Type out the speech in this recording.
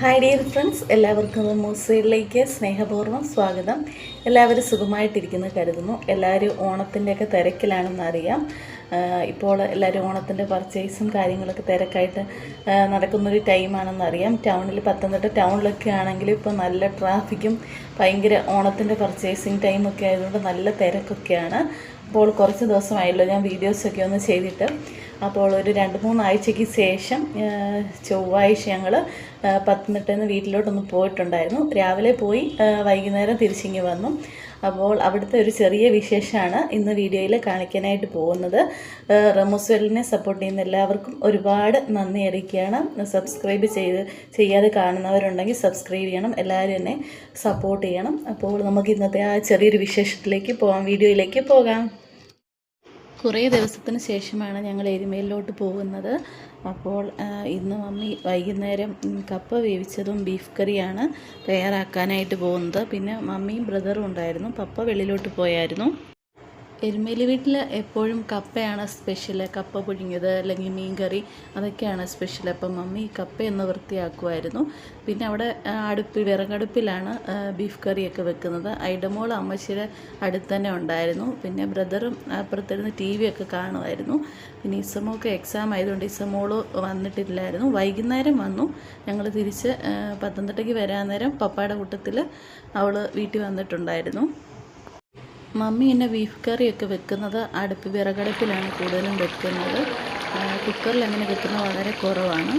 Hi dear friends, എല്ലാവർക്കും മൂസയിലേക്ക് സ്നേഹപൂർവ്വം സ്വാഗതം. എല്ലാവരും സുഖമായിട്ടിരിക്കുന്നു കരുതുന്നു. എല്ലാവരും ഓണത്തിൻ്റെയൊക്കെ തിരക്കിലാണെന്ന് അറിയാം. ഇപ്പോൾ എല്ലാവരും ഓണത്തിൻ്റെ പർച്ചേസും കാര്യങ്ങളൊക്കെ തിരക്കായിട്ട് നടക്കുന്നൊരു ടൈമാണെന്നറിയാം. പത്തനംതിട്ട ടൗണിലൊക്കെ ആണെങ്കിൽ ഇപ്പോൾ നല്ല ട്രാഫിക്കും ഭയങ്കര ഓണത്തിൻ്റെ പർച്ചേസിങ് ടൈമൊക്കെ ആയതുകൊണ്ട് നല്ല തിരക്കൊക്കെയാണ്. അപ്പോൾ കുറച്ച് ദിവസമായല്ലോ ഞാൻ വീഡിയോസൊക്കെ ഒന്ന് ചെയ്തിട്ട്. അപ്പോൾ ഒരു 2-3 ആഴ്ചയ്ക്ക് ശേഷം ചൊവ്വാഴ്ച ഞങ്ങൾ പത്തനംതിട്ടയിൽ നിന്ന് വീട്ടിലോട്ടൊന്ന് പോയിട്ടുണ്ടായിരുന്നു. രാവിലെ പോയി വൈകുന്നേരം തിരിച്ചിങ്ങ് വന്നു. അപ്പോൾ അവിടുത്തെ ഒരു ചെറിയ വിശേഷമാണ് ഇന്ന് വീഡിയോയിൽ കാണിക്കാനായിട്ട് പോകുന്നത്. റമൂസ്വെല്ലിനെ സപ്പോർട്ട് ചെയ്യുന്ന എല്ലാവർക്കും ഒരുപാട് നന്ദി അറിയിക്കുകയാണ്. സബ്സ്ക്രൈബ് ചെയ്യാതെ കാണുന്നവരുണ്ടെങ്കിൽ സബ്സ്ക്രൈബ് ചെയ്യണം. എല്ലാവരും എന്നെ സപ്പോർട്ട് ചെയ്യണം. അപ്പോൾ നമുക്ക് ഇന്നത്തെ ആ ചെറിയൊരു വിശേഷത്തിലേക്ക് പോകാം, വീഡിയോയിലേക്ക് പോകാം. കുറേ ദിവസത്തിന് ശേഷമാണ് ഞങ്ങൾ എരുമേലിലോട്ട് പോകുന്നത്. അപ്പോൾ ഇന്ന് മമ്മി വൈകുന്നേരം കപ്പ വേവിച്ചതും ബീഫ് കറിയാണ് തയ്യാറാക്കാനായിട്ട് പോകുന്നത്. പിന്നെ മമ്മിയും ബ്രദറും ഉണ്ടായിരുന്നു. പപ്പ വെളിയിലോട്ട് പോയായിരുന്നു. എരുമേലി വീട്ടിൽ എപ്പോഴും കപ്പയാണ് സ്പെഷ്യൽ. കപ്പ പുഴുങ്ങിയത് അല്ലെങ്കിൽ മീൻ കറി അതൊക്കെയാണ് സ്പെഷ്യൽ. അപ്പം മമ്മി കപ്പയൊന്ന് വൃത്തിയാക്കുമായിരുന്നു. പിന്നെ അവിടെ വിറകടുപ്പിലാണ് ബീഫ് കറിയൊക്കെ വെക്കുന്നത്. ഐഡമോൾ അമ്മച്ചിയുടെ അടുത്ത് തന്നെ ഉണ്ടായിരുന്നു. പിന്നെ ബ്രദറും അപ്പുറത്തിരുന്ന് TV ഒക്കെ കാണുമായിരുന്നു. പിന്നെ ഇസമോക്ക് എക്സാം ആയതുകൊണ്ട് ഇസമോള് വന്നിട്ടില്ലായിരുന്നു. വൈകുന്നേരം വന്നു. ഞങ്ങൾ തിരിച്ച് പത്തനംതിട്ടയ്ക്ക് വരാൻ നേരം പപ്പായുടെ കൂട്ടത്തിൽ അവൾ വീട്ടിൽ വന്നിട്ടുണ്ടായിരുന്നു. മമ്മി എന്നെ ബീഫ് കറിയൊക്കെ വെക്കുന്നത് വിറകടുപ്പിലാണ് കൂടുതലും വെക്കുന്നത്. കുക്കറിൽ അങ്ങനെ വെക്കുന്നത് വളരെ കുറവാണ്.